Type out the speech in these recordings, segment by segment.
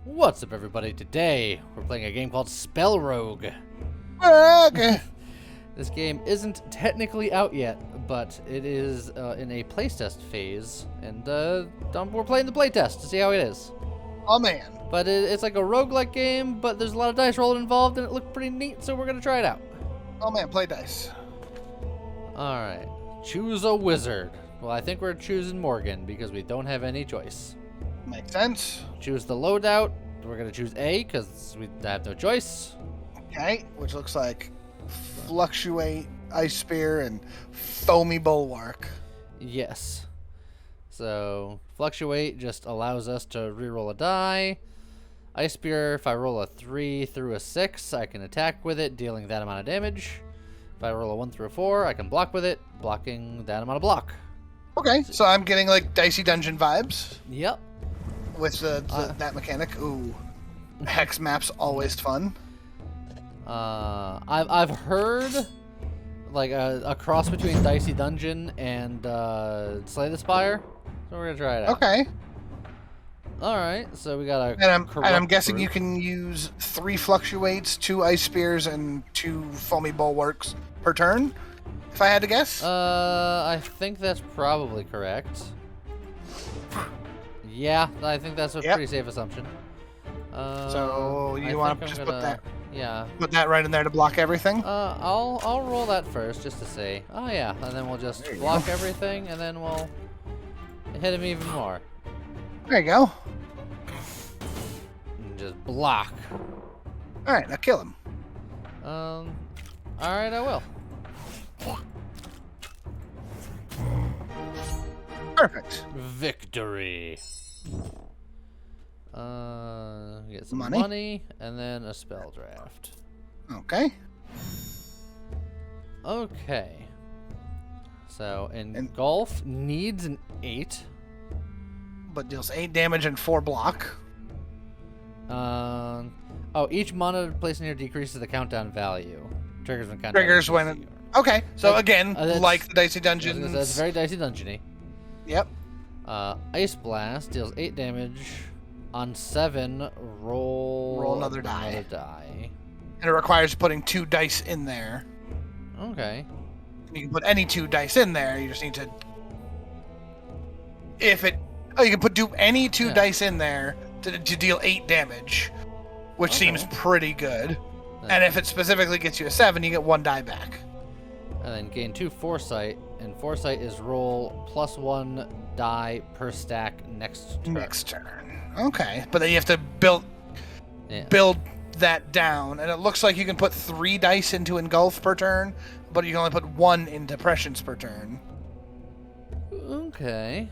What's up, everybody? Today, we're playing a game called SpellRogue. Okay. This game isn't technically out yet, but it is in a playtest phase, and we're playing the playtest to see how it is. Oh, man. But it's like a roguelike game, but there's a lot of dice rolling involved, and it looked pretty neat, so we're going to try it out. Oh, man. Play dice. Alright. Choose a wizard. Well, I think we're choosing Morgan, because we don't have any choice. Makes sense. Choose the loadout. We're going to choose A, because we have no choice. Okay. Which looks like Fluctuate, Ice Spear, and Foamy Bulwark. Yes. So, Fluctuate just allows us to reroll a die. Ice Spear, if I roll a 3 through a 6, I can attack with it, dealing that amount of damage. If I roll a 1 through a 4, I can block with it, blocking that amount of block. Okay. So I'm getting like Dicey Dungeon vibes Yep. with that mechanic. Ooh. Hex maps always fun. I've heard like a cross between Dicey Dungeon and Slay the Spire, so we're gonna try it out. Okay. All right, so we got a. And I'm guessing group. you can use 3 Fluctuates, 2 Ice Spears, and 2 Foamy Bulwarks per turn. If I had to guess. I think that's probably correct. Yeah, I think that's a pretty safe assumption. So you want to just put that? Yeah. Put that right in there to block everything. I'll roll that first just to see. Oh yeah, and then we'll just block everything, and then we'll hit him even more. There you go. And just block. All right, now kill him. All right, I will. Perfect. Victory. Get some Money? money and then a spell draft. Okay. Okay. So engulf needs an 8. But deals 8 damage and 4 block. Oh, each mana placed near decreases the countdown value. Triggers when countdown. Triggers when. Okay, so again, like the Dicey Dungeon. That's very Dicey Dungeon-y. Yep. Ice Blast deals 8 damage. On 7, roll another die. And it requires putting 2 dice in there. Okay. You can put any 2 dice in there. You just need to. You can do any 2 dice in there to deal 8 damage, which seems pretty good. And if it specifically gets you a 7, you get 1 die back. And then gain 2 Foresight, and Foresight is roll +1 die per stack next turn. Okay, but then you have to build that down, and it looks like you can put 3 dice into Engulf per turn, but you can only put 1 into Prescience per turn. Okay.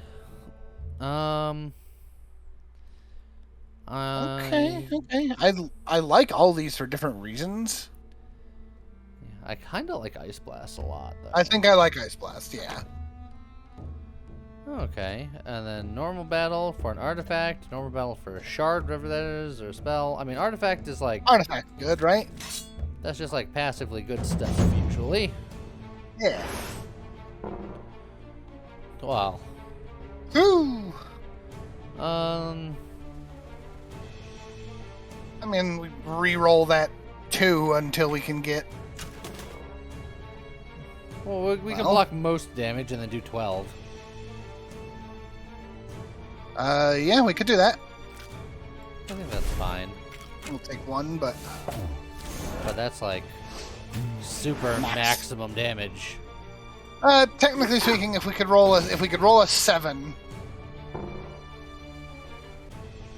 Okay. I like all these for different reasons. I kind of like Ice Blast a lot, though. I think I like Ice Blast, yeah. Okay, and then normal battle for an artifact, normal battle for a shard, whatever that is, or a spell. I mean, artifact is like... Artifact, good, right? That's just like passively good stuff, usually. Yeah. Wow. Ooh. I mean, we re-roll that 2 until we can get... Well, we can block most damage and then do 12. Yeah, we could do that. I think that's fine. We'll take 1, but that's like super maximum damage. Technically speaking, if we could roll a 7,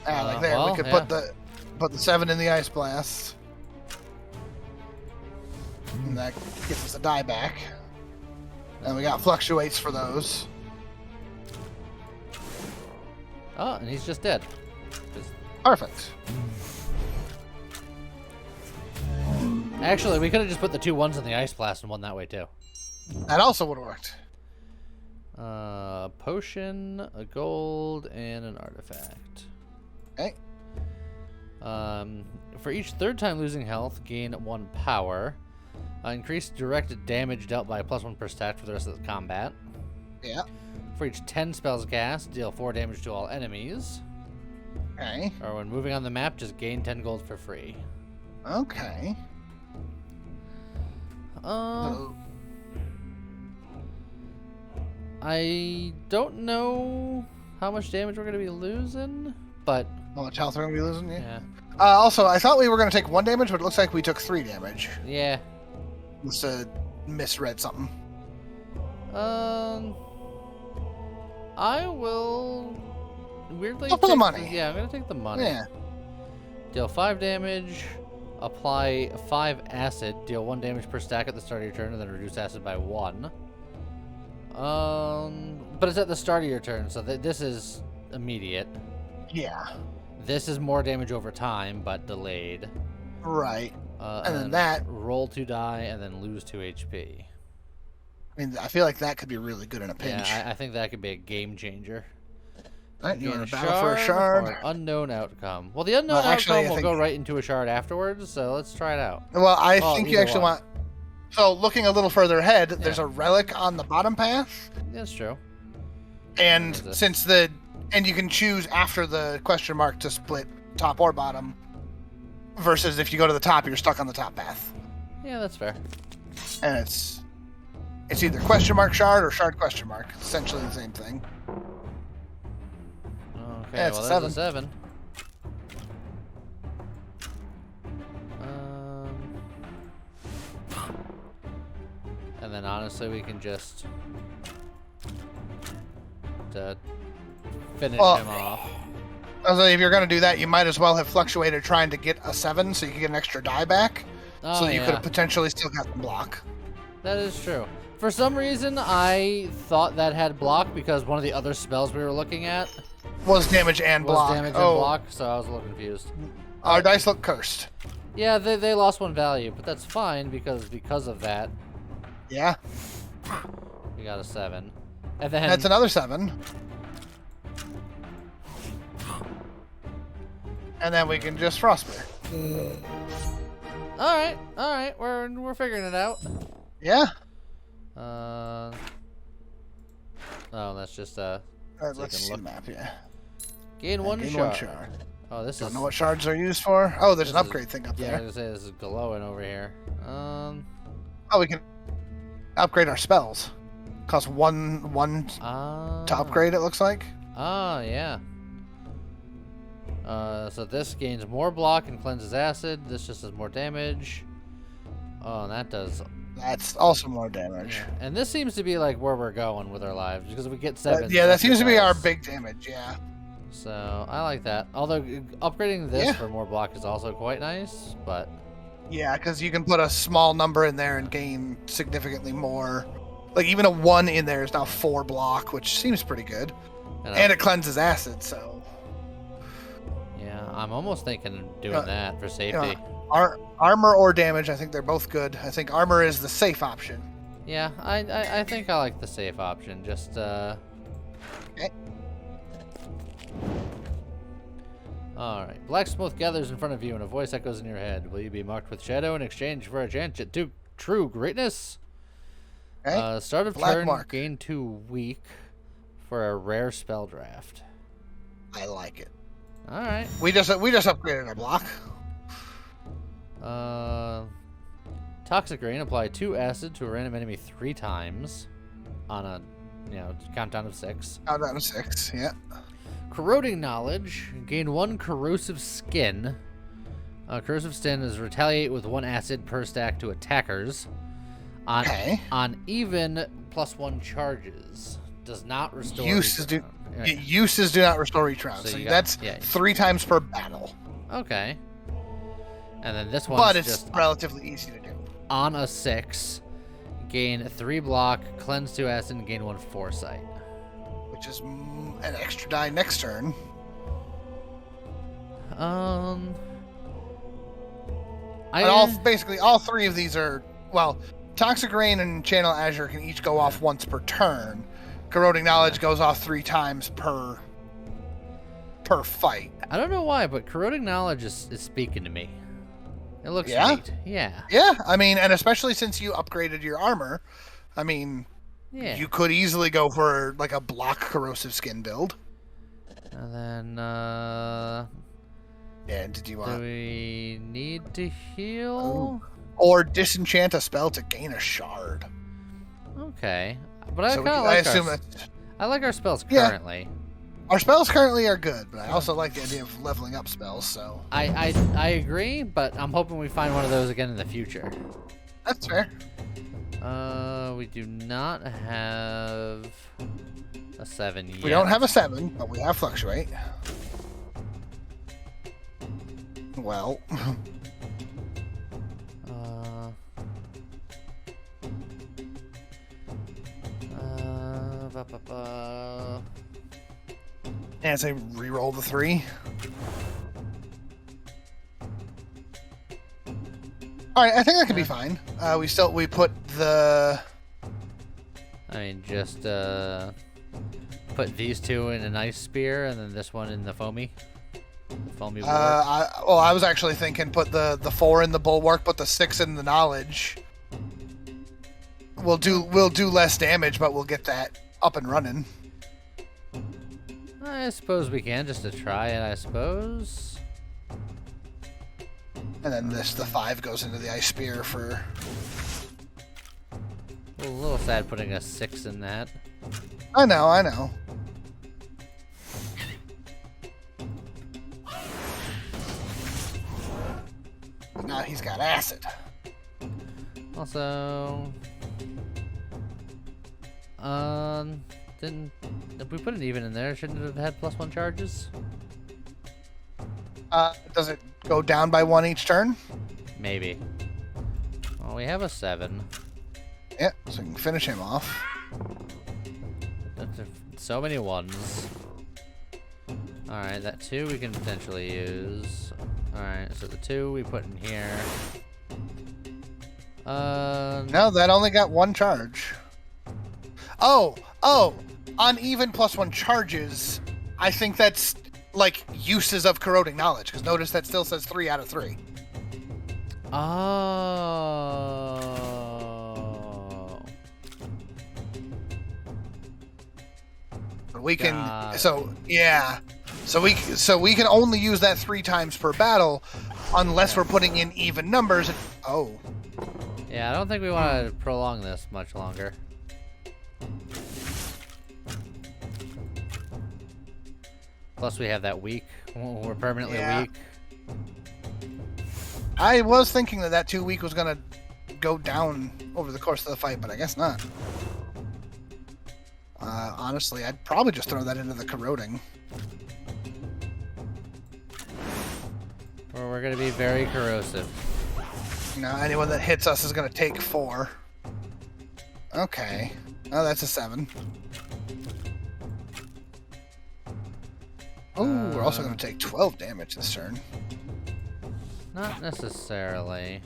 like there, we could put the 7 in the Ice Blast, and that gives us a die back. And we got Fluctuates for those. Oh, and he's just dead. Perfect. Actually, we could have just put the 2 1s in the Ice Blast and won that way, too. That also would have worked. Potion, a gold, and an artifact. Okay. For each 3rd time losing health, gain 1 power. Increase direct damage dealt by +1 per stat for the rest of the combat. Yeah. For each 10 spells cast, deal 4 damage to all enemies. Okay. Or when moving on the map, just gain 10 gold for free. Okay. I don't know how much damage we're going to be losing, but... How much health we're going to be losing? Yeah. Also, I thought we were going to take 1 damage, but it looks like we took 3 damage. Yeah. Must have misread something. I will... Weirdly... Go for the money. Yeah, I'm going to take the money. Yeah. Deal 5 damage, apply 5 acid, deal 1 damage per stack at the start of your turn, and then reduce acid by 1. But it's at the start of your turn, so this is immediate. Yeah. This is more damage over time, but delayed. Right. And then that... Roll 2 die, and then lose 2 HP. I mean, I feel like that could be really good in a pinch. Yeah, I think that could be a game changer. Right, you Gain want to battle for a shard? Or an unknown outcome. Well, the unknown outcome will go right into a shard afterwards, so let's try it out. Well, I think you actually want... So, looking a little further ahead, there's a relic on the bottom path. That's true. And since the... And you can choose after the question mark to split top or bottom. Versus if you go to the top, you're stuck on the top path. Yeah, that's fair. And it's either question mark shard or shard question mark. It's essentially the same thing. Okay, yeah, well, there's a 7. And then honestly, we can just finish him off. I was like, if you're going to do that, you might as well have fluctuated trying to get a 7 so you could get an extra die back. Oh, so you could have potentially still got the block. That is true. For some reason, I thought that had block because one of the other spells we were looking at was damage and block. So I was a little confused. Our dice look cursed. Yeah, they lost 1 value, but that's fine because of that. Yeah. We got a 7. And then that's another 7. And then we can just frostbear. All right, we're figuring it out. Yeah. Oh, that's just let's see the map. Yeah. Gain 1 shard. Oh, this Don't know what shards are used for. Oh, there's an upgrade thing up there. Yeah, I was gonna say this is glowing over here. Oh, we can upgrade our spells. Costs one to upgrade. It looks like. Oh yeah. So this gains more block and cleanses acid. This just does more damage. Oh, and that does. That's also more damage. Yeah. And this seems to be like where we're going with our lives because we get 7. Yeah, that seems to be our big damage. Yeah. So I like that. Although upgrading this for more block is also quite nice, but. Yeah, because you can put a small number in there and gain significantly more. Like even a 1 in there is now 4 block, which seems pretty good. And it cleanses acid, so. Yeah, I'm almost thinking of doing that for safety. Armor or damage, I think they're both good. I think armor is the safe option. Yeah, I think I like the safe option. Just Okay. Alright. Blacksmith gathers in front of you and a voice echoes in your head. Will you be marked with shadow in exchange for a chance at true greatness? Okay. Start of turn, gain 2 weak for a rare spell draft. I like it. Alright. We just upgraded our block. Toxic Rain, apply 2 acid to a random enemy 3 times on a countdown of 6. Countdown of 6, yeah. Corroding Knowledge, gain 1 corrosive skin. Corrosive skin is retaliate with 1 acid per stack to attackers. On even +1 charges. Does not restore uses do not restore each round. So that's 3 times per battle. Okay. And then this one, but it's just relatively easy to do. On a 6, gain 3 block, cleanse 2 acid, and gain 1 foresight. Which is an extra die next turn. Basically all 3 of these are Toxic Rain and Channel Azure can each go off once per turn. Corroding Knowledge goes off 3 times per fight. I don't know why, but Corroding Knowledge is speaking to me. It looks neat. Yeah. Yeah, I mean, and especially since you upgraded your armor, I mean, you could easily go for like a block corrosive skin build. And then, Yeah, did you do want... we need to heal? Or disenchant a spell to gain a shard. Okay. But I So kind of I like assume our... that... I like our spells Yeah. currently. Our spells currently are good, but I also like the idea of leveling up spells, so... I agree, but I'm hoping we find one of those again in the future. That's fair. We do not have a 7 yet. We don't have a 7, but we have Fluctuate. Well... And say reroll the 3. Alright, I think that could be fine. We put the... I mean, just, put these two in an ice spear, and then this one in the foamy. The foamy bulwark. I was actually thinking put the 4 in the bulwark, put the 6 in the knowledge. We'll do less damage, but we'll get that up and running. I suppose we can, just to try it, I suppose. And then the 5 goes into the ice spear for... A little sad putting a 6 in that. I know. But now he's got acid. Also... If we put an even in there, shouldn't it have had +1 charges? Does it go down by 1 each turn? Maybe. Well, we have a 7. Yeah, so we can finish him off. That's so many 1s. Alright, that 2 we can potentially use. Alright, so the 2 we put in here. No, that only got 1 charge. Oh! Uneven +1 charges. I think that's like uses of corroding knowledge, because notice that still says 3 out of 3. Oh. We can so we can only use that 3 times per battle unless we're putting in even numbers. Oh. Yeah, I don't think we want to prolong this much longer. Plus we have that weak. We're permanently weak. I was thinking that 2 weak was going to go down over the course of the fight, but I guess not. Honestly, I'd probably just throw that into the corroding. Or we're going to be very corrosive. You know, anyone that hits us is going to take 4. Okay. Oh, that's a 7. Oh, we're also going to take 12 damage this turn. Not necessarily.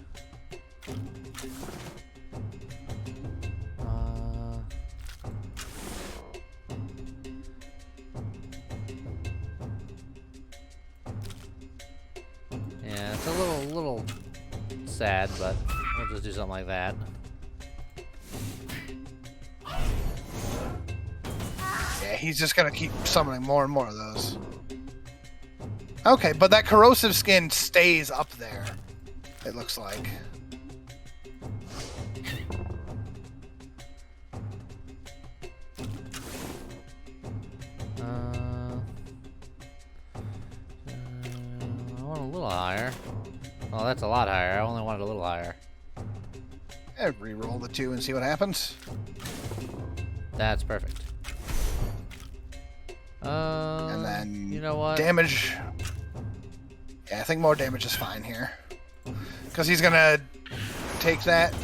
Yeah, it's a little sad, but we'll just do something like that. Yeah, he's just going to keep summoning more and more of those. Okay, but that corrosive skin stays up there, it looks like. I want a little higher. Oh, that's a lot higher. I only wanted a little higher. Reroll the 2 and see what happens. That's perfect. And then you know what? Damage. Yeah, I think more damage is fine here. Because he's gonna take that.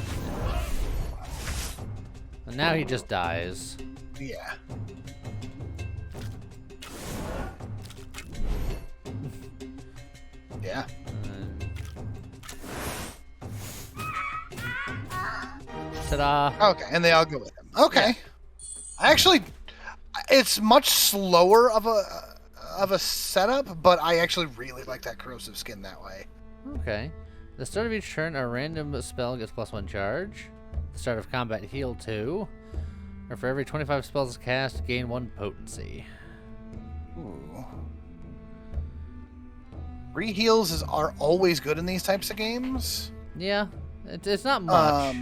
And now he just dies. Yeah. Yeah. Ta-da! Okay, and they all go with him. Okay. Yeah. Actually, it's much slower of a setup, but I actually really like that corrosive skin that way. Okay. The start of each turn, a random spell gets +1 charge. The start of combat, heal 2. Or for every 25 spells cast, gain 1 potency. Ooh. 3 heals are always good in these types of games. Yeah, it's not much.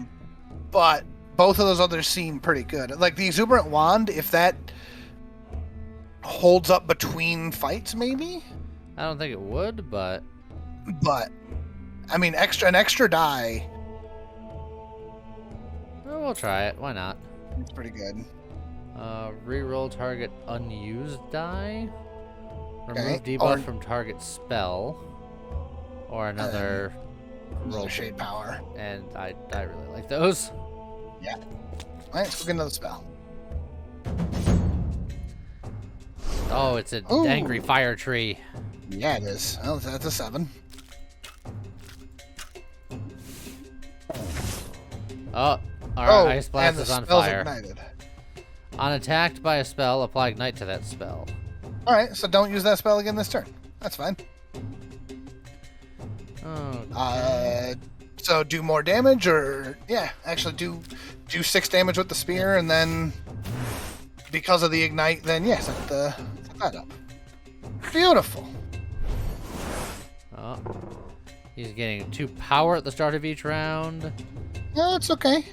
But both of those others seem pretty good. Like the Exuberant Wand, if that holds up between fights, maybe? I don't think it would, but... But, I mean, an extra die... Oh, we'll try it. Why not? It's pretty good. Reroll target unused die. Okay, Remove debuff from target spell. Or another roll Shade Power. And I really like those. Yeah. Alright, let's go get another spell. Oh, it's an angry fire tree. Yeah, it is. Well, that's a 7. Oh, our Ice Blast and is the on spell's fire. ignited. On attacked by a spell, apply Ignite to that spell. Alright, so don't use that spell again this turn. That's fine. Okay. So do more damage, or... Yeah, actually do 6 damage with the spear, and then... Because of the Ignite, then yes, set that up. Beautiful. Oh, he's getting 2 power at the start of each round. No, it's okay.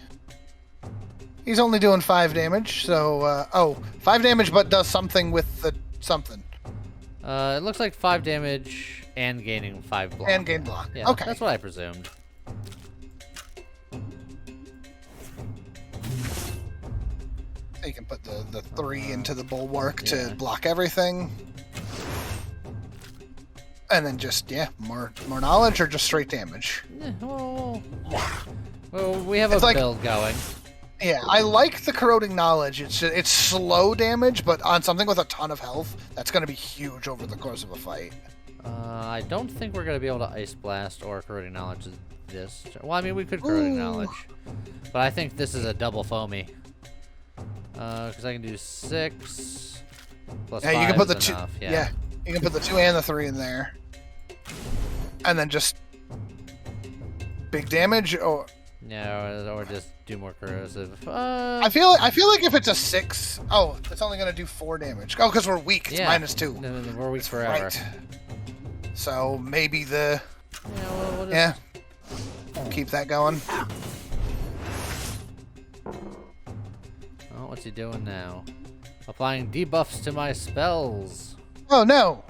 He's only doing 5 damage, so... 5 damage, but does something with the something. It looks like 5 damage and gaining 5 block. And gain block. Yeah, Okay. that's what I presumed. So you can put the 3 into the bulwark to block everything. And then just, more knowledge or just straight damage? Well, we have a build going. Yeah, I like the corroding knowledge. It's slow damage, but on something with a ton of health, that's going to be huge over the course of a fight. I don't think we're going to be able to Ice Blast or Corroding Knowledge this. Well, I mean, we could Corroding Knowledge. But I think this is a double foamy. Because I can do 6 plus 5 you can put the is 2. enough. Yeah, you can put the 2 and the 3 in there. And then just big damage, or... Yeah, or just do more corrosive. I feel like if it's a 6, it's only gonna do 4 damage. Oh, because we're weak. It's -2. No, we're weak forever. Right. So maybe the we'll just... keep that going. Oh, what's he doing now? Applying debuffs to my spells. Oh no!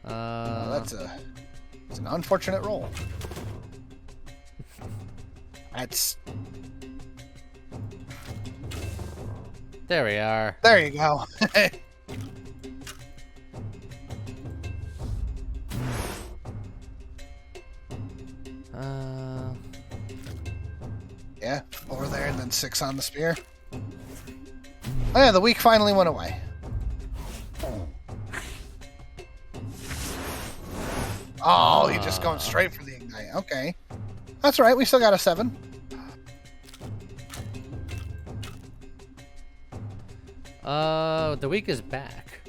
That's an unfortunate roll. That's... There we are. There you go. Yeah, 4 there and then 6 on the spear. Oh yeah, the weak finally went away. Oh, you're just going straight for the Ignite. Okay. That's right, we still got a 7. The weak is back.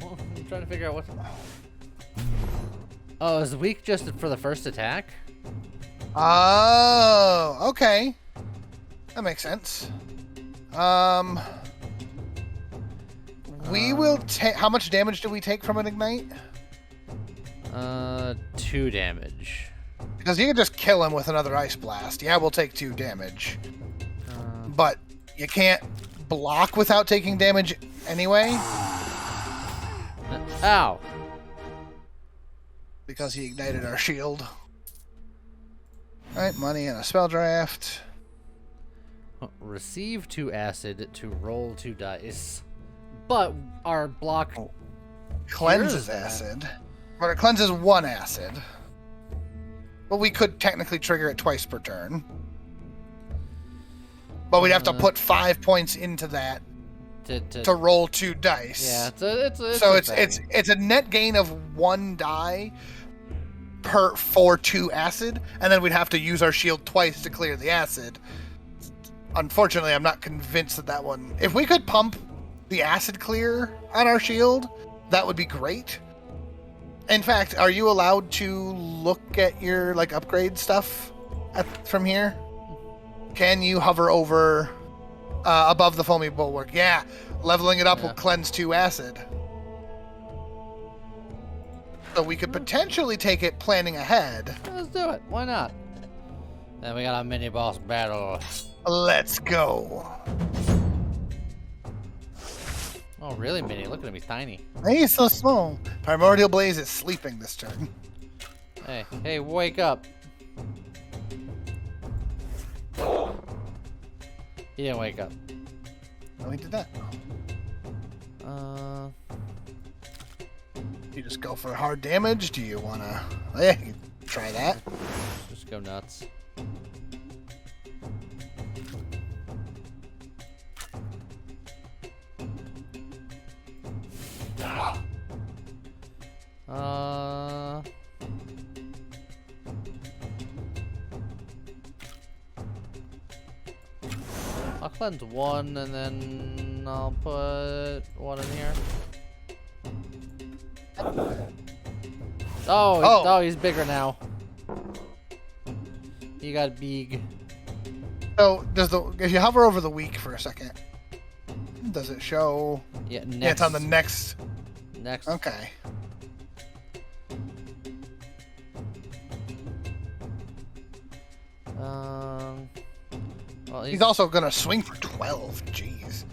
Well, I'm trying to figure out what... Oh, is the weak just for the first attack? Oh, okay. That makes sense. We will take... How much damage do we take from an Ignite? 2 damage. Because you can just kill him with another Ice Blast. Yeah, we'll take 2 damage. But you can't block without taking damage anyway. Ow! Because he ignited our shield. Alright, money and a spell draft. Receive 2 acid to roll 2 dice. But our block cleanses acid. But it cleanses 1 acid. But we could technically trigger it twice per turn. But we'd have to put 5 points into that to roll 2 dice. Yeah, it's a net gain of 1 die for 2 acid, and then we'd have to use our shield twice to clear the acid. Unfortunately, I'm not convinced that one... If we could pump the acid clear on our shield, that would be great. In fact, are you allowed to look at your upgrade stuff from here? Can you hover over above the foamy bulwark? Yeah, leveling it up will cleanse 2 acid. So we could potentially take it planning ahead. Let's do it. Why not? Then we got a mini boss battle. Let's go. Oh, really mini? Look at him. He's tiny. He's so small. Primordial Blaze is sleeping this turn. Hey, wake up. He didn't wake up. Oh, he did that. Uh, You just go for hard damage? Do you want to... Yeah, you can try that. just go nuts. I'll cleanse one and then I'll put one in here. Oh, he's bigger now. He got big. So, if you hover over the week for a second, does it show? Yeah, next. Yeah, it's on the next. Next. Okay. Well, he's also gonna swing for 12. Jeez.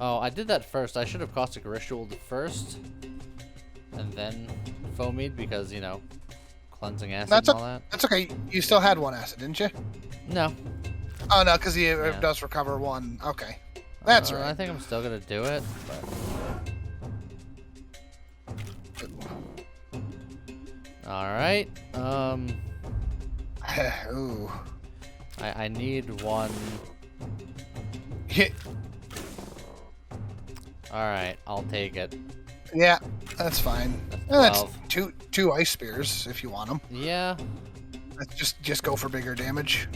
Oh, I did that first. I should have Caustic Ritualed first, and then Foamied because, you know, cleansing acid and all that. That's okay. You still had one acid, didn't you? No. Oh, no, because he does recover one. Okay. That's right. I think I'm still going to do it, but... Alright. Ooh. I need one... Hit. Alright, I'll take it. Yeah, that's fine. That's That's two ice spears if you want them. Yeah. Let's just go for bigger damage.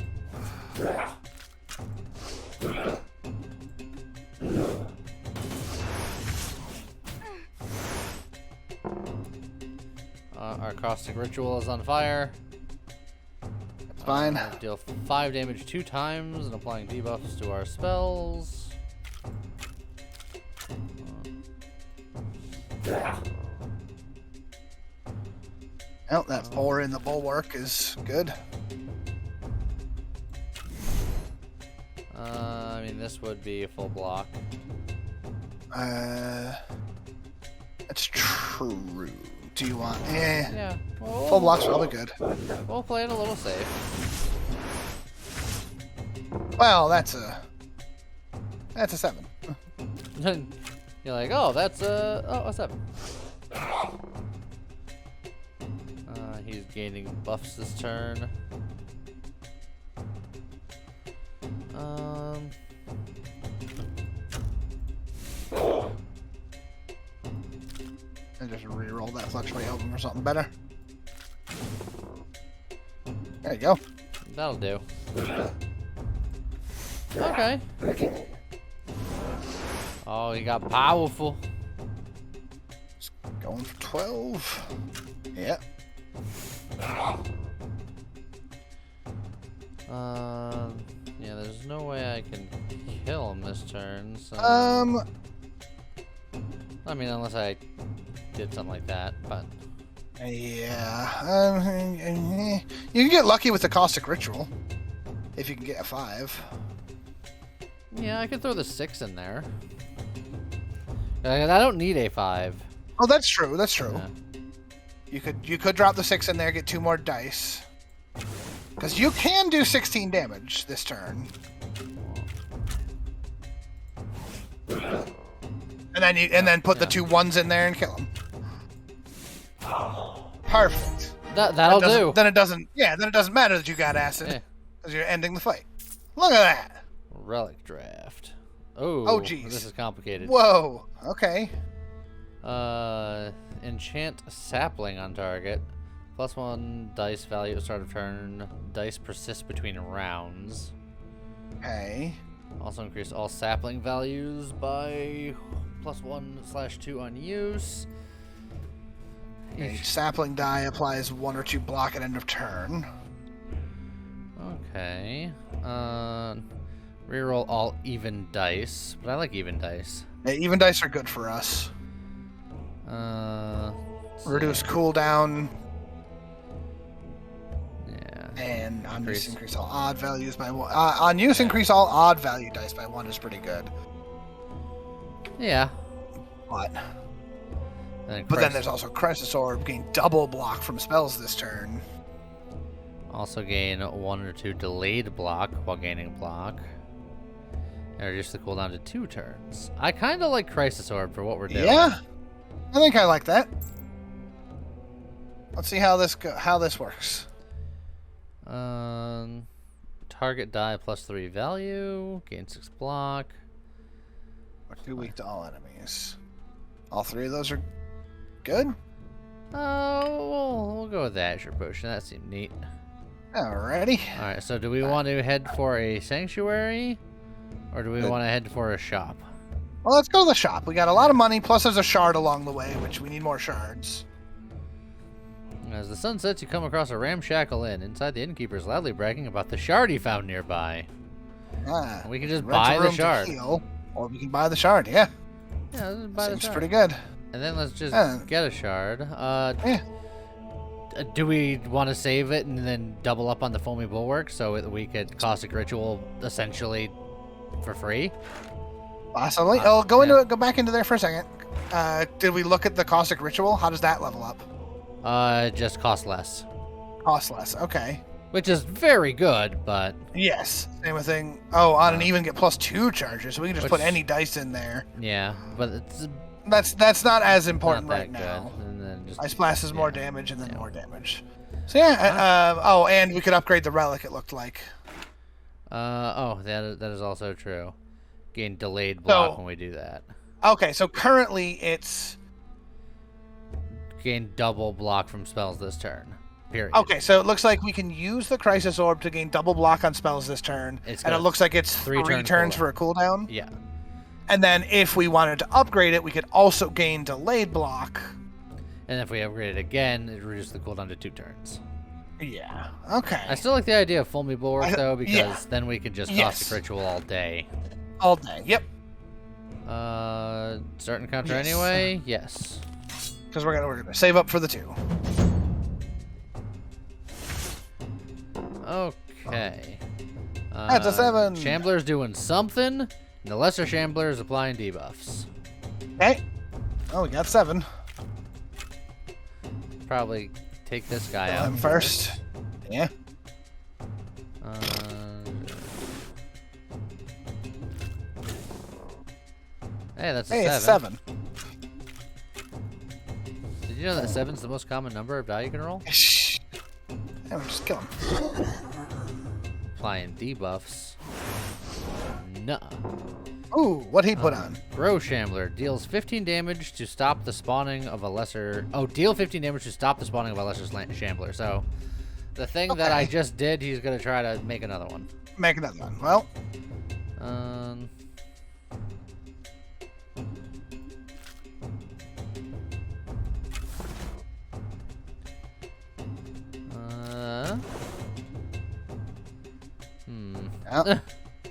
Our Caustic Ritual is on fire. It's fine. Deal 5 damage 2 times and applying debuffs to our spells. Oh, that 4 in the bulwark is good. I mean, this would be a full block. That's true. Do you want? Yeah. Full block's probably good. We'll play it a little safe. Well, that's a 7. You're like, oh, that's a 7. He's gaining buffs this turn. And just re-roll that fluctuate, hoping for something better. There you go. That'll do. Okay. Oh, he got powerful. Just going for 12. Yep. Yeah, there's no way I can kill him this turn, so... I mean, unless I did something like that, but... Yeah. You can get lucky with the Caustic Ritual. If you can get a 5. Yeah, I could throw the 6 in there. I don't need a 5. Oh, that's true. That's true. Yeah. You could drop the 6 in there, get 2 more dice. Because you can do 16 damage this turn. And then put the 2 1s in there and kill them. Perfect. That'll do. Then it doesn't matter that you got acid because you're ending the fight. Look at that. Relic draft. Oh. Oh, jeez. This is complicated. Whoa. Okay. Enchant sapling on target. +1 dice value at the start of turn. Dice persist between rounds. Okay. Also increase all sapling values by +1/2 on use. Each sapling die applies 1 or 2 block at end of turn. Okay. Reroll all even dice, but I like even dice. Yeah, even dice are good for us. Reduce cooldown. Yeah. And on use, increase all odd values by 1. On use, increase all odd value dice by 1 is pretty good. Yeah. But then there's also Crisis Orb, gain double block from spells this turn. Also gain 1 or 2 delayed block while gaining block. And reduce the cooldown to 2 turns. I kind of like Crisis Orb for what we're doing. Yeah, I think I like that. Let's see how this works. Target die plus 3 value. Gain 6 block. We're too weak to all enemies. All 3 of those are good? Oh, we'll go with the Azure Potion. That seemed neat. Alrighty. Alright, so do we want to head for a Sanctuary? Or do we want to head for a shop? Well, let's go to the shop. We got a lot of money, plus there's a shard along the way, which we need more shards. As the sun sets, you come across a ramshackle inn. Inside, the innkeeper is loudly bragging about the shard he found nearby. We can just buy the shard. Heal, or we can buy the shard, yeah. Yeah, let's buy the shard. Seems pretty good. And then let's just get a shard. Do we want to save it and then double up on the Foamy Bulwark so we could Caustic Ritual essentially for free? Possibly. Go back into there for a second. Did we look at the Caustic Ritual? How does that level up? It just costs less. Costs less, okay. Which is very good, but... Yes, same thing. Oh, on an even get plus 2 charges, so we can just put any dice in there. Yeah, but it's... That's not as important not right now. And then just, Ice Blast is more damage and then more damage. So yeah, and we could upgrade the Relic, it looked like. That is also true. Gain delayed block when we do that. Okay, so currently it's... Gain double block from spells this turn. Period. Okay, so it looks like we can use the Crisis Orb to gain double block on spells this turn. And it looks like it's 3 turns for a cooldown. Yeah. And then if we wanted to upgrade it, we could also gain delayed block. And if we upgrade it again, it reduces the cooldown to 2 turns. Yeah. Okay. I still like the idea of Foamy Bulwark, though, because then we can just Caustic Ritual all day. All day, yep. Start and counter anyway? Yes. Because we're gonna save up for the 2. Okay. That's a 7. Shambler's doing something. And the lesser Shambler is applying debuffs. Okay. Oh, we got 7. Probably take this guy out first. Yeah. Hey, that's a 7. It's 7. Did you know that 7's the most common number of die you can roll? Shh. I'm just kill him. Applying debuffs. Nuh. Ooh, what'd he put on? Bro Shambler deals 15 damage to stop the spawning of a lesser... Oh, deal 15 damage to stop the spawning of a lesser Shambler. So, the thing that I just did, he's going to try to make another one. Make another one. Well.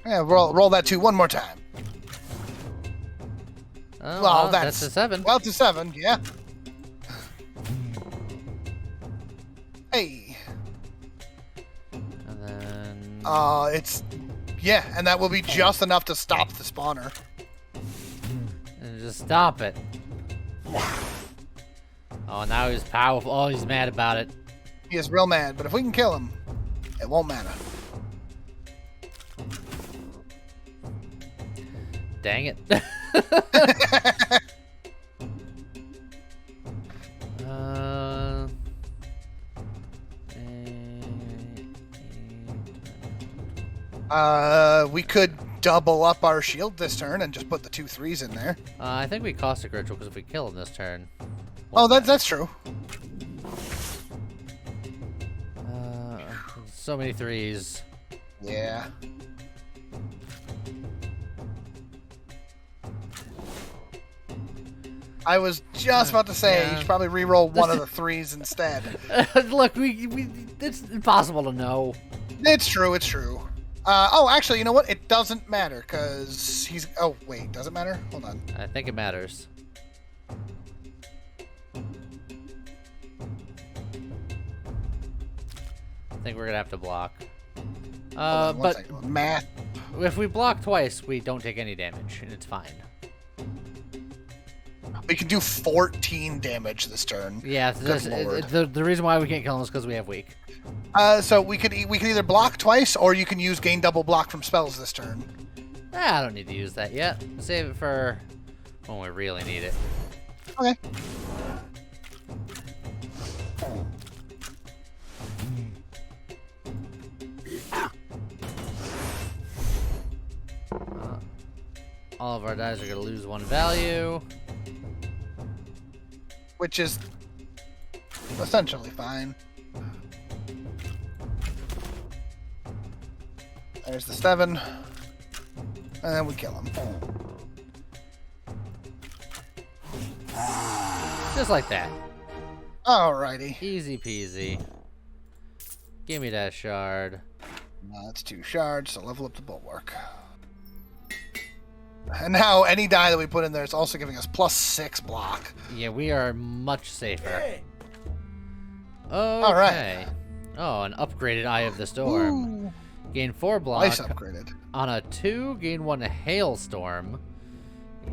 Yeah, roll that 2 one more time. Oh, well, that's a 7. Well, it's a 7, yeah. Hey. And then... it's... Yeah, and that will be just enough to stop the spawner. And just stop it. Oh, now he's powerful. Oh, he's mad about it. He is real mad, but if we can kill him, it won't matter. Dang it. We could double up our shield this turn and just put the 2 3s in there. I think we Caustic Ritual because if we kill him this turn... that's true. So many 3s. Yeah. I was just about to say you should probably re-roll one of the 3s instead. Look, it's impossible to know. It's true. Oh, actually, you know what? It doesn't matter, because he's... Oh, wait, does it matter? Hold on. I think it matters. I think we're gonna have to block. Hold on, one But second. Math. if we block twice, we don't take any damage, and it's fine. We can do 14 damage this turn. Yeah, Good lord. the reason why we can't kill him is because we have weak. So we can either block twice, or you can use gain double block from spells this turn. I don't need to use that yet. Save it for when we really need it. Okay. All of our dice are going to lose one value. Which is essentially fine. There's the 7. And then we kill him. Just like that. Alrighty. Easy peasy. Give me that shard. That's 2 shards, so level up the bulwark. And now any die that we put in there is also giving us +6 block. Yeah, we are much safer. Okay. Alright. Oh, an upgraded Eye of the Storm. Ooh. Gain 4 block. Nice upgraded. On a 2, gain 1 Hailstorm.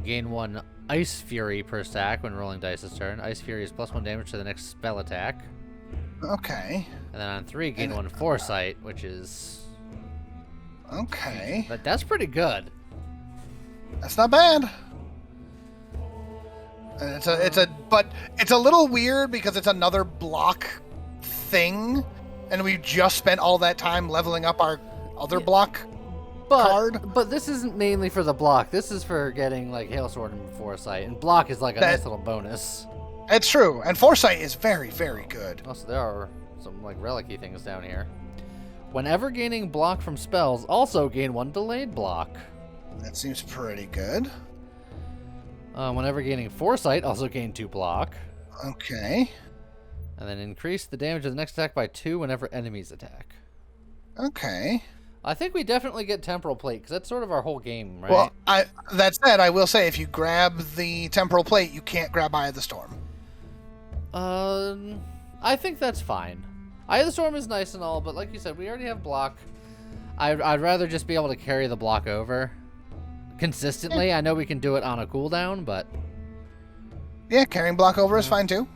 Gain 1 Ice Fury per stack when rolling dice this turn. Ice Fury is +1 damage to the next spell attack. Okay. And then on 3, gain 1 Foresight, which is... Okay. But that's pretty good. That's not bad. And but it's a little weird because it's another block thing, and we just spent all that time leveling up our other block card. But this isn't mainly for the block. This is for getting like Hailstorm and Foresight, and block is like a nice little bonus. It's true, and Foresight is very, very good. Also, there are some like relic-y things down here. Whenever gaining block from spells, also gain 1 delayed block. That seems pretty good. Whenever gaining Foresight, also gain 2 block. Okay. And then increase the damage of the next attack by 2 whenever enemies attack. Okay. I think we definitely get Temporal Plate, because that's sort of our whole game, right? Well, that said, I will say, if you grab the Temporal Plate, you can't grab Eye of the Storm. I think that's fine. Eye of the Storm is nice and all, but like you said, we already have block. I'd rather just be able to carry the block over consistently. I know we can do it on a cooldown, but... Yeah, carrying block over is fine, too.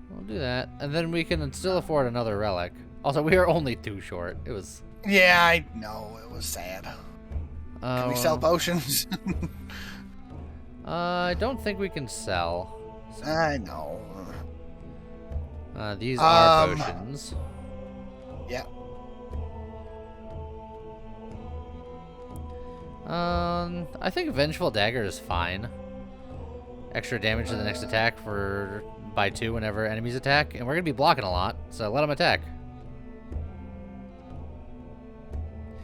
We'll do that. And then we can still afford another relic. Also, we are only 2 short. It was... Yeah, I know. It was sad. Can we sell potions? I don't think we can sell. I know. These are potions. Yeah. I think Vengeful Dagger is fine. Extra damage to the next attack by 2 whenever enemies attack, and we're gonna be blocking a lot, so let them attack.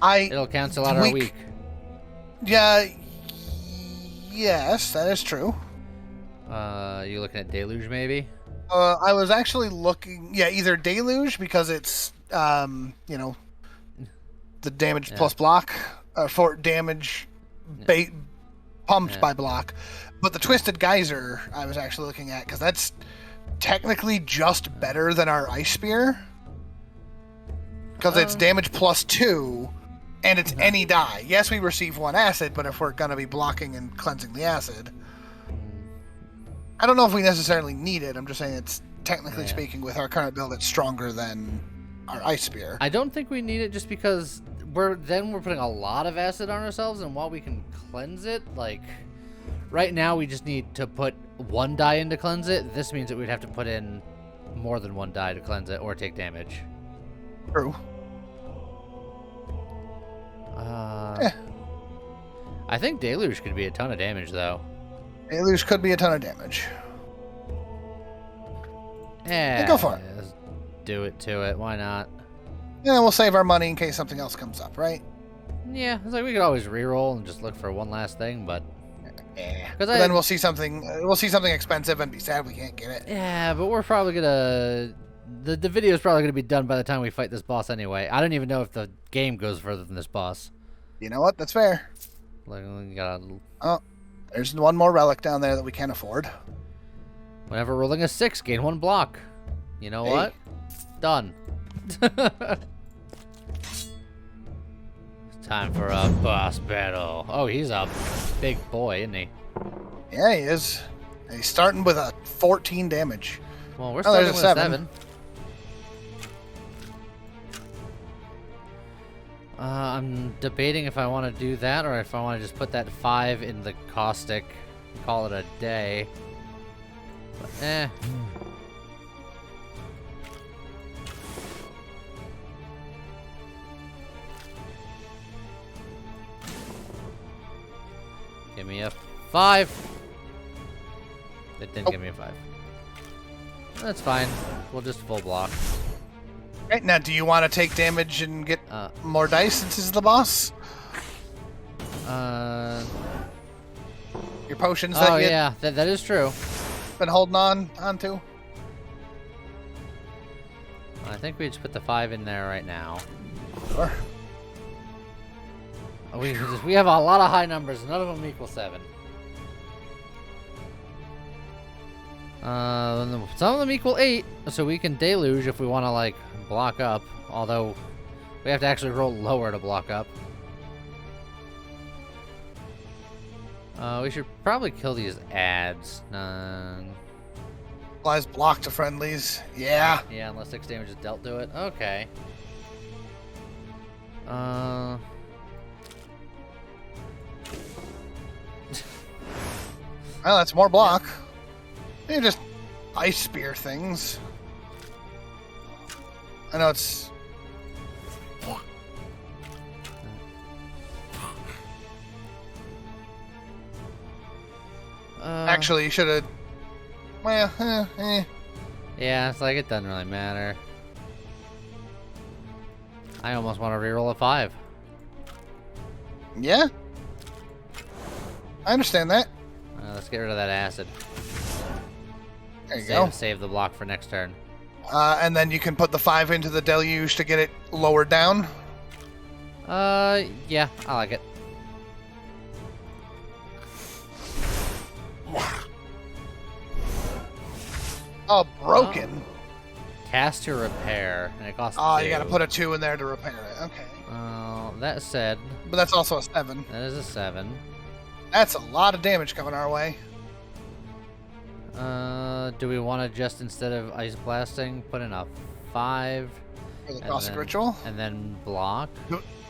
It'll cancel out our weak. Yeah. Yes, that is true. You looking at Deluge maybe? I was actually looking. Yeah, either Deluge because it's the damage plus block. For damage pumped by block. But the Twisted Geyser I was actually looking at, because that's technically just better than our Ice Spear. Because it's damage +2, and it's any die. Yes, we receive 1 acid, but if we're going to be blocking and cleansing the acid... I don't know if we necessarily need it. I'm just saying it's, technically speaking, with our current build, it's stronger than our Ice Spear. I don't think we need it just because... We're putting a lot of acid on ourselves, and while we can cleanse it, like right now we just need to put 1 die in to cleanse it. This means that we'd have to put in more than 1 die to cleanse it or take damage. True. I think Deluge could be a ton of damage though. Deluge could be a ton of damage. Yeah, go for it. Let's do it to it. Why not? Yeah, we'll save our money in case something else comes up, right? Yeah, it's like we could always reroll and just look for one last thing, but then we'll see something. We'll see something expensive and be sad we can't get it. Yeah, but we're probably gonna the video is probably going to be done by the time we fight this boss anyway. I don't even know if the game goes further than this boss. You know what? That's fair. Like, we got Oh, there's one more relic down there that we can't afford. whenever rolling a 6, gain 1 block. You know what? Done. Time for a boss battle. Oh, he's a big boy, isn't he? Yeah, he is. And he's starting with a 14 damage. Well, we're starting with a 7. I'm debating if I want to do that or if I want to just put that 5 in the caustic and call it a day. But, Give me a 5. It didn't give me a 5. That's fine. We'll just full block. Right, now, do you want to take damage and get more dice since this is the boss? Your potions that you've yeah, that is true. been holding on to? I think we just put the 5 in there right now. Sure. We have a lot of high numbers. None of them equal 7. Some of them equal 8, so we can deluge if we want to like block up. Although we have to actually roll lower to block up. We should probably kill these ads. Applies block to friendlies. Yeah. Yeah, unless 6 damage is dealt to it. Okay. Well, that's more block. You just ice spear things. I know it's... Actually, you should have... Well, Yeah, it's like it doesn't really matter. I almost want to reroll a 5. Yeah? I understand that. Let's get rid of that acid. There you go. Save the block for next turn. And then you can put the 5 into the deluge to get it lowered down. Yeah, I like it. Oh, broken. Cast to repair, and it costs 2. You gotta put a 2 in there to repair it. Okay. That said... But that's also a 7. That is a 7. That's a lot of damage coming our way. Do we want to just, instead of ice blasting, put in a 5? For the Caustic Ritual? And then block?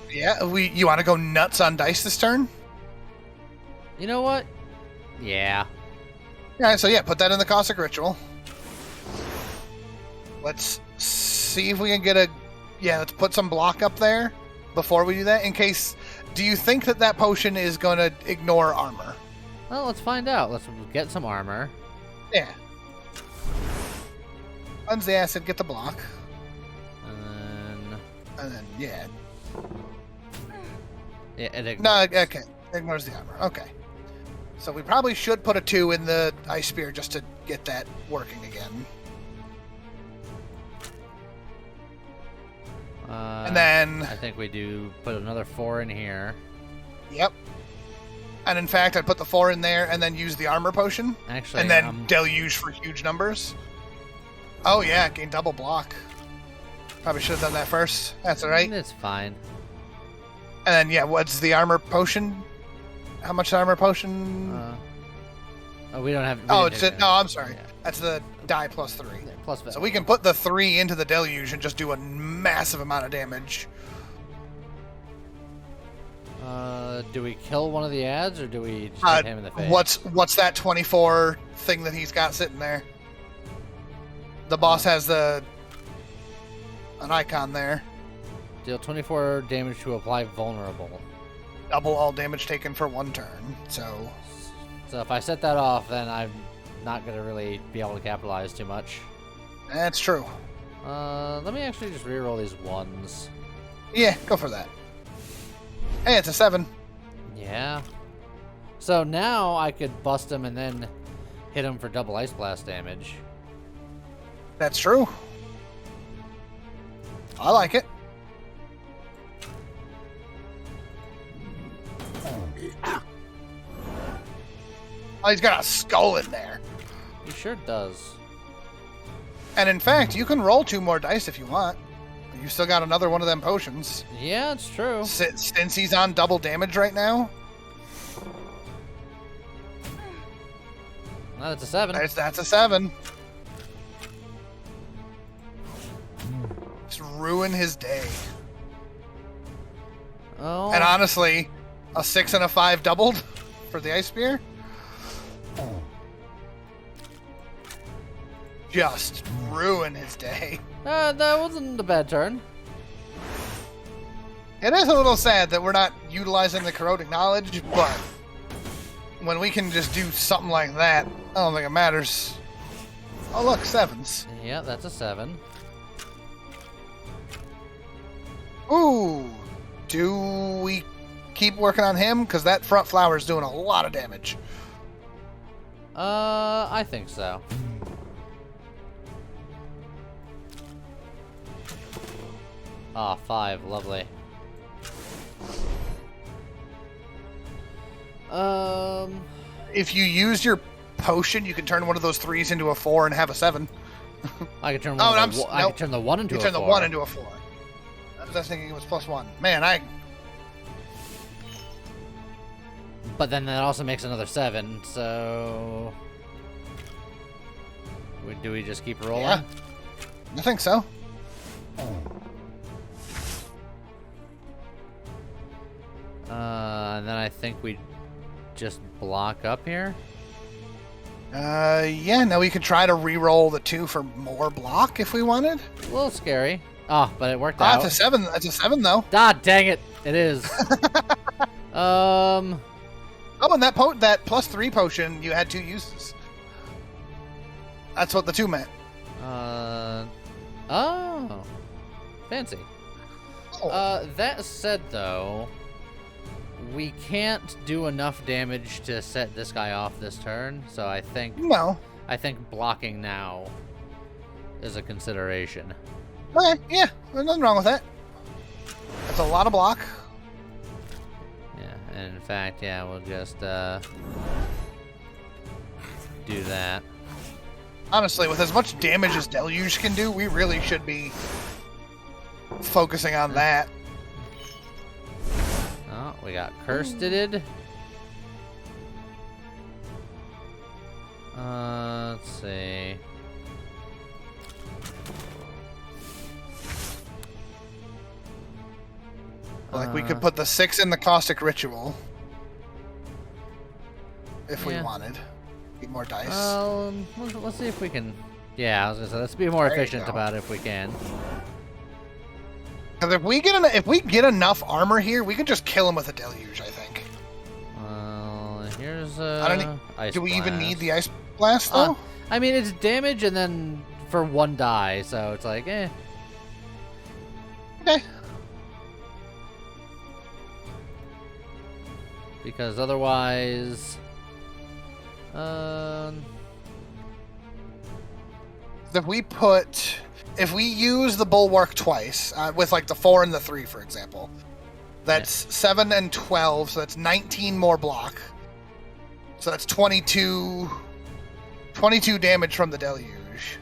Yeah, you want to go nuts on dice this turn? You know what? Yeah. Yeah, so yeah, put that in the Caustic Ritual. Let's see if we can get a... Yeah, let's put some block up there before we do that. In case... Do you think that that potion is going to ignore armor? Well, let's find out. Let's get some armor. Yeah. Cleanse the acid, get the block. And then, yeah. Yeah, it ignores. No, okay. Ignores the armor. Okay. So we probably should put a 2 in the ice spear just to get that working again. And then... I think we do put another 4 in here. Yep. And in fact, I'd put the 4 in there and then use the armor potion. Actually, and then deluge for huge numbers. Oh yeah, gain double block. Probably should have done that first. That's alright. It's fine. And then, yeah, what's the armor potion? How much armor potion? We don't have... No, I'm sorry. Yeah. That's the die plus 3. Yeah, plus 5. So we can put the 3 into the deluge and just do a massive amount of damage. Do we kill one of the ads, or do we just hit him in the face? What's that 24 thing that he's got sitting there? The boss has an icon there. Deal 24 damage to apply vulnerable. Double all damage taken for 1 turn. So if I set that off, then I'm not going to really be able to capitalize too much. That's true. Let me actually just reroll these 1s. Yeah, go for that. Hey, it's a 7. Yeah. So now I could bust him and then hit him for double ice blast damage. That's true. I like it. Oh, he's got a skull in there. He sure does. And in fact, you can roll 2 more dice if you want. You still got another one of them potions. Yeah, it's true. Since he's on double damage right now. No, that's a 7. That's a 7. Just ruin his day. Oh. And honestly, a 6 and a 5 doubled for the Ice Spear. Just ruin his day. That wasn't a bad turn. It is a little sad that we're not utilizing the corroding knowledge, but when we can just do something like that, I don't think it matters. Oh look, 7s. Yeah, that's a 7. Ooh, do we keep working on him? Because that front flower is doing a lot of damage. I think so. Ah, 5, lovely. If you use your potion, you can turn one of those 3s into a 4 and have a 7. I could turn I could turn the 1 into a 4. You turn the 1 into a 4. I was thinking it was +1. Man, But then that also makes another 7, so... Do we just keep rolling? Yeah. I think so. And then I think we just block up here. Yeah, now we could try to re-roll the 2 for more block if we wanted. A little scary. Oh, but it worked out. That's a 7. That's a 7 though. Ah, dang it. It is. Oh, and that +3 potion, you had 2 uses. That's what the 2 meant. Oh. Fancy. Oh. That said, though, we can't do enough damage to set this guy off this turn, so I think blocking now is a consideration. Okay, yeah, there's nothing wrong with that. That's a lot of block. Yeah, and in fact, yeah, we'll just do that. Honestly, with as much damage as Deluge can do, we really should be focusing on that. Oh, we got Cursed-ed. Let's see. Like, we could put the 6 in the Caustic Ritual. If we wanted. Get more dice. Let's see if we can... Yeah, I was gonna say, let's be more efficient about it if we can. Because if we get enough armor here, we can just kill him with a Deluge, I think. Well, here's Ice Do we even need the Ice Blast, though? I mean, it's damage and then for 1 die, so it's like, eh. Okay. Because otherwise... If we use the Bulwark twice, with like the 4 and the 3, for example, that's 7 and 12, so that's 19 more block. So that's 22 damage from the Deluge.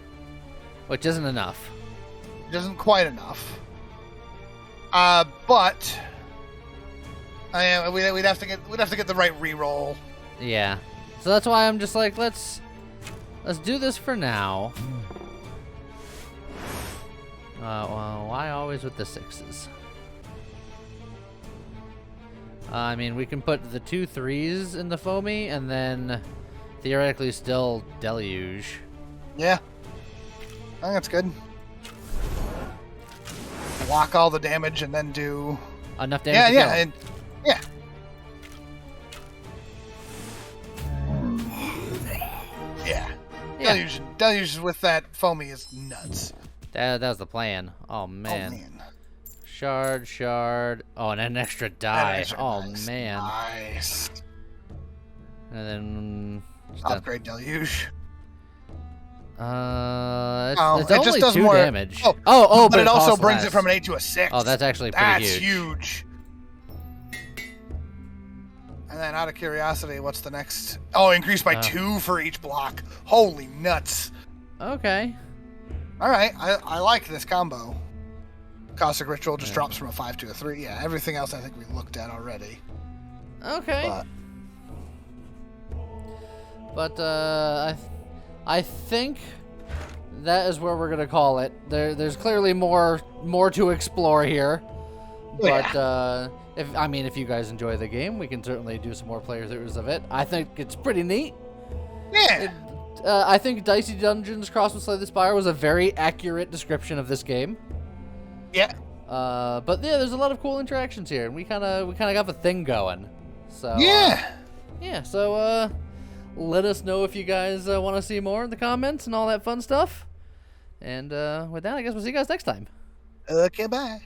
Which isn't enough. It isn't quite enough. But we'd have to get the right reroll. Yeah. So that's why I'm just like, let's do this for now. Well, why always with the 6s? I mean, we can put the 2 3s in the foamy, and then theoretically still Deluge. Yeah. I think that's good. Block all the damage and then do... Enough damage to kill. Yeah. Deluge with that foamy is nuts. That was the plan. Oh, man. Shard. Oh, and an extra die. Man. Nice. And then... Upgrade Deluge. It's it only just does 2 more damage. Oh, but it also costs brings less. it from an 8 to a 6. Oh, that's actually pretty That's huge. huge. And then, out of curiosity, what's the next? Oh, increased by 2 for each block. Holy nuts. Okay. All right, I like this combo. Caustic Ritual just drops from a 5 to a 3. Yeah, everything else I think we looked at already. Okay. But I think that is where we're gonna call it. There's clearly more to explore here. But if you guys enjoy the game, we can certainly do some more playthroughs of it. I think it's pretty neat. Yeah. I think Dicey Dungeons Cross with Slay the Spire was a very accurate description of this game. Yeah. But yeah, there's a lot of cool interactions here, and we kind of got the thing going. So Yeah. So let us know if you guys want to see more in the comments and all that fun stuff. And with that, I guess we'll see you guys next time. Okay, bye.